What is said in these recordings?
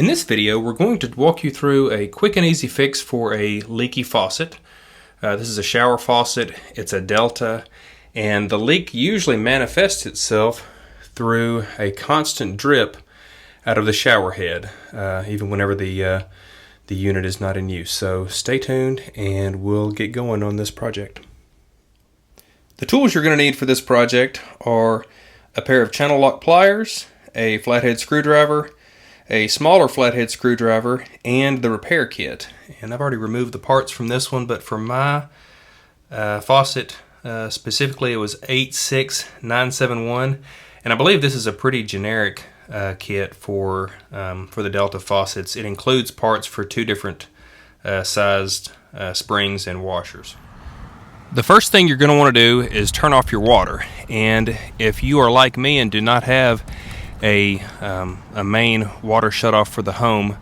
In this video, we're going to walk you through a quick and easy fix for a leaky faucet. This is a shower faucet, it's a Delta, and the leak usually manifests itself through a constant drip out of the shower head, even whenever the unit is not in use. So stay tuned and we'll get going on this project. The tools you're going to need for this project are a pair of channel lock pliers, a flathead screwdriver, a smaller flathead screwdriver, and the repair kit. And I've already removed the parts from this one, but for my faucet specifically, it was 86971, and I believe this is a pretty generic kit for the Delta faucets. It includes parts for two different sized springs and washers. The first thing you're going to want to do is turn off your water, and if you are like me and do not have a main water shutoff for the home,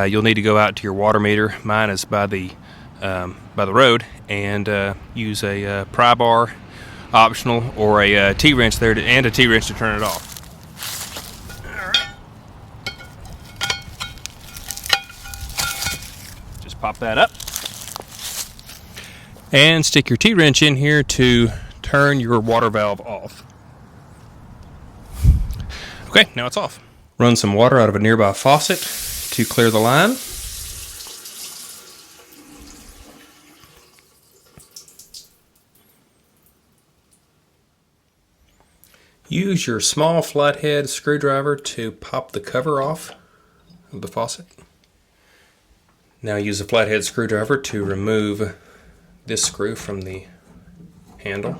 you'll need to go out to your water meter. Mine is by the road, and use a pry bar, optional, or a T-wrench there, and a T-wrench to turn it off. Just pop that up and stick your T-wrench in here to turn your water valve off. Okay, now it's off. Run some water out of a nearby faucet to clear the line. Use your small flathead screwdriver to pop the cover off of the faucet. Now use a flathead screwdriver to remove this screw from the handle.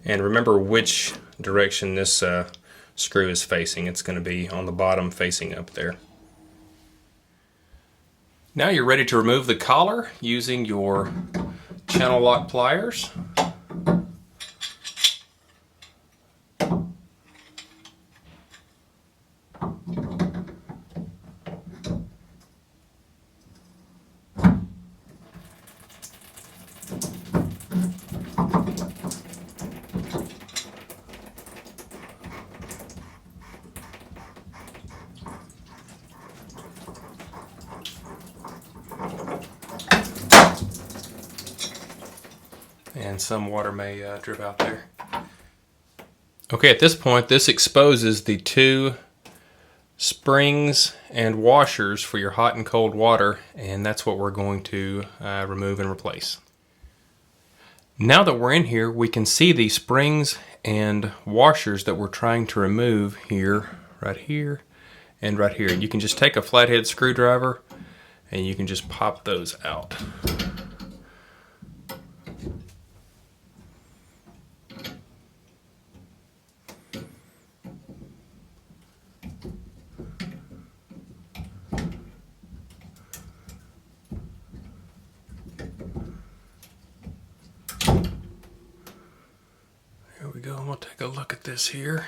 And remember which direction this screw is facing. It's going to be on the bottom facing up there. Now you're ready to remove the collar using your channel lock pliers. And some water may drip out there. Okay, at this point, this exposes the two springs and washers for your hot and cold water, and that's what we're going to remove and replace. Now that we're in here, we can see the springs and washers that we're trying to remove here, and right here. You can just take a flathead screwdriver and you can just pop those out. Here we go, we'll take a look at this here.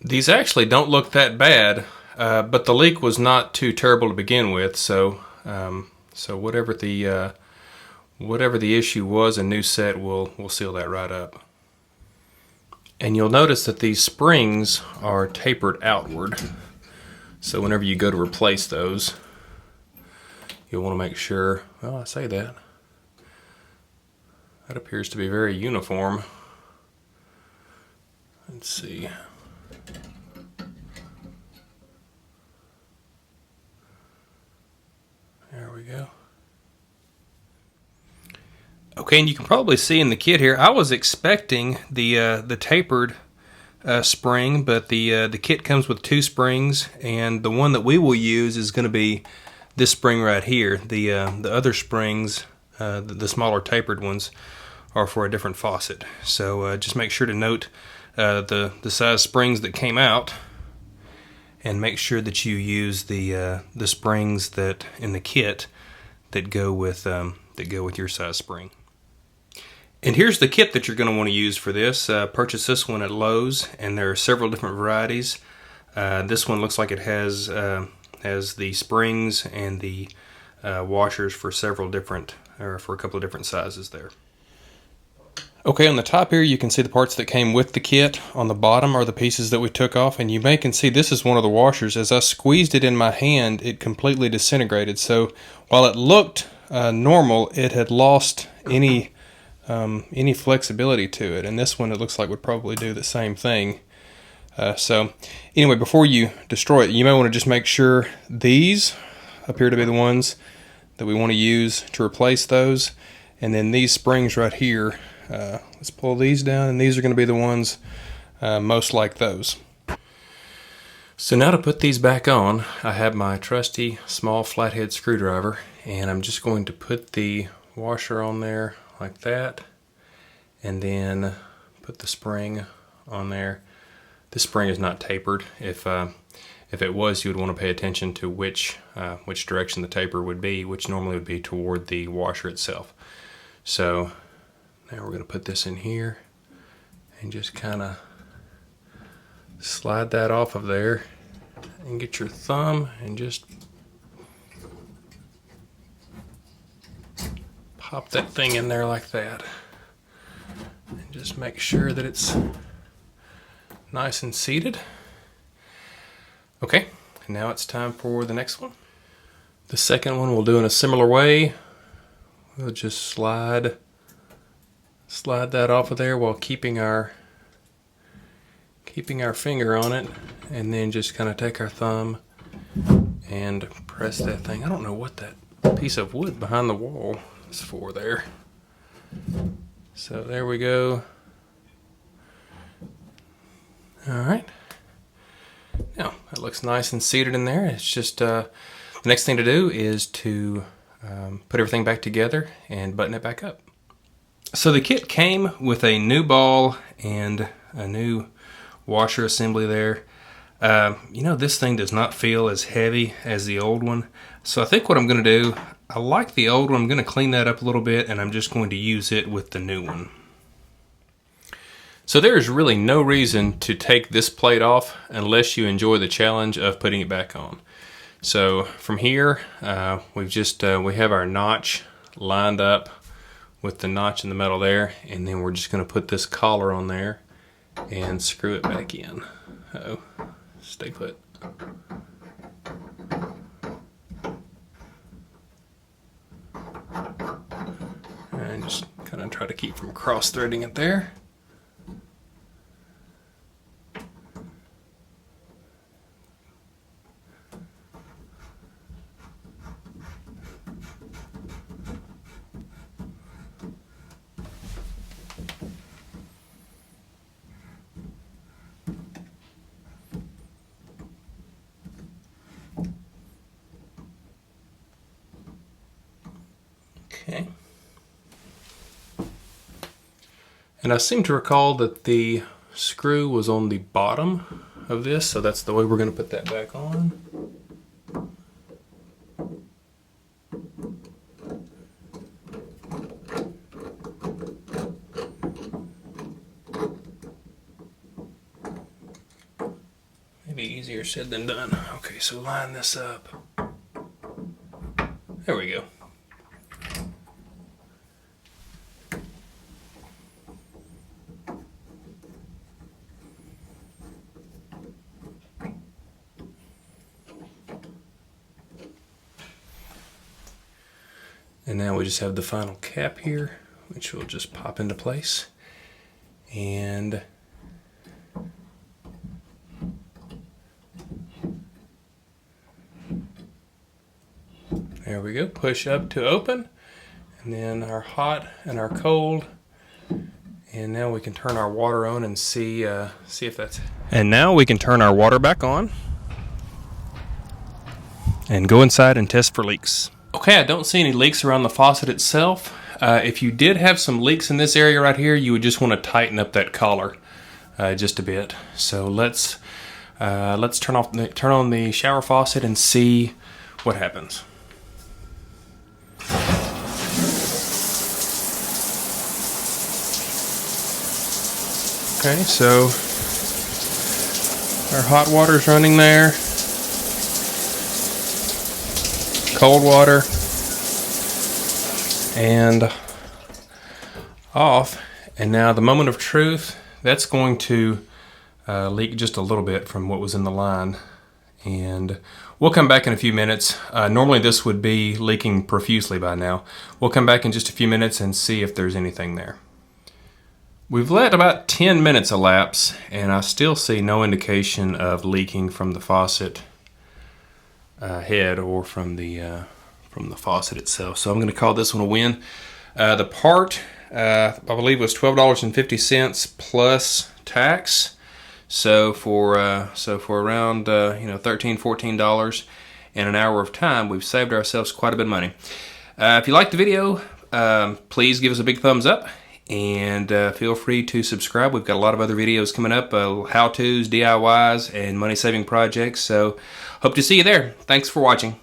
These actually don't look that bad, but the leak was not too terrible to begin with, so whatever the issue was, a new set will seal that right up. And you'll notice that these springs are tapered outward, so whenever you go to replace those, you'll want to make sure, well, I say that. That appears to be very uniform. Let's see. There we go. Okay, and you can probably see in the kit here, I was expecting the tapered spring, but the kit comes with two springs, and the one that we will use is going to be this spring right here. The other springs, the smaller tapered ones, are for a different faucet. So just make sure to note the size springs that came out, and make sure that you use the springs that in the kit that go with your size spring. And here's the kit that you're going to want to use for this. Purchase this one at Lowe's, and there are several different varieties. This one looks like it has the springs and the washers for several different, or for a couple of different sizes there. Okay, on the top here you can see the parts that came with the kit. On the bottom are the pieces that we took off, and you can see this is one of the washers. As I squeezed it in my hand, it completely disintegrated. So while it looked normal, it had lost any flexibility to it, and this one it looks like would probably do the same thing. So anyway, before you destroy it, you may want to just make sure these appear to be the ones that we want to use to replace those, and then these springs right here, let's pull these down, and these are going to be the ones most like those. So now to put these back on, I have my trusty small flathead screwdriver, and I'm just going to put the washer on there like that, and then put the spring on there. This spring is not tapered. If it was, you would want to pay attention to which direction the taper would be, which normally would be toward the washer itself. So now we're going to put this in here and just kind of slide that off of there, and get your thumb and just pop that thing in there like that, and just make sure that it's nice and seated. Okay, and now it's time for the next one. The second one we'll do in a similar way. We'll just slide that off of there while keeping our finger on it, and then just kind of take our thumb and press that thing. I don't know what that piece of wood behind the wall is for there. So there we go. All right. Now that looks nice and seated in there. It's just the next thing to do is to put everything back together and button it back up. So the kit came with a new ball and a new washer assembly there. This thing does not feel as heavy as the old one. So I think what I'm going to do, I like the old one. I'm going to clean that up a little bit, and I'm just going to use it with the new one. So there is really no reason to take this plate off unless you enjoy the challenge of putting it back on. So from here, we have our notch lined up with the notch in the metal there, and then we're just going to put this collar on there and screw it back in. Uh-oh, stay put. And just kind of try to keep from cross-threading it there. Okay. And I seem to recall that the screw was on the bottom of this, so that's the way we're going to put that back on. Maybe easier said than done. Okay, so line this up. There we go. And now we just have the final cap here, which will just pop into place. And there we go, push up to open, and then our hot and our cold. And now we can turn our water on and see if that's... And now we can turn our water back on and go inside and test for leaks. Okay, I don't see any leaks around the faucet itself. If you did have some leaks in this area right here, you would just want to tighten up that collar just a bit. So let's turn on the shower faucet and see what happens. Okay, so our hot water's running there. Cold water and off, And now the moment of truth, that's going to leak just a little bit from what was in the line. And we'll come back in a few minutes. Normally this would be leaking profusely by now. We'll come back in just a few minutes and see if there's anything there. We've let about 10 minutes elapse, and I still see no indication of leaking from the faucet head or from the faucet itself. So I'm going to call this one a win. The part, I believe, was $12.50 plus tax. So for around $13, $14 and an hour of time, we've saved ourselves quite a bit of money. If you liked the video, please give us a big thumbs up, and feel free to subscribe. We've got a lot of other videos coming up, how-tos, DIYs, and money-saving projects. So hope to see you there. Thanks for watching.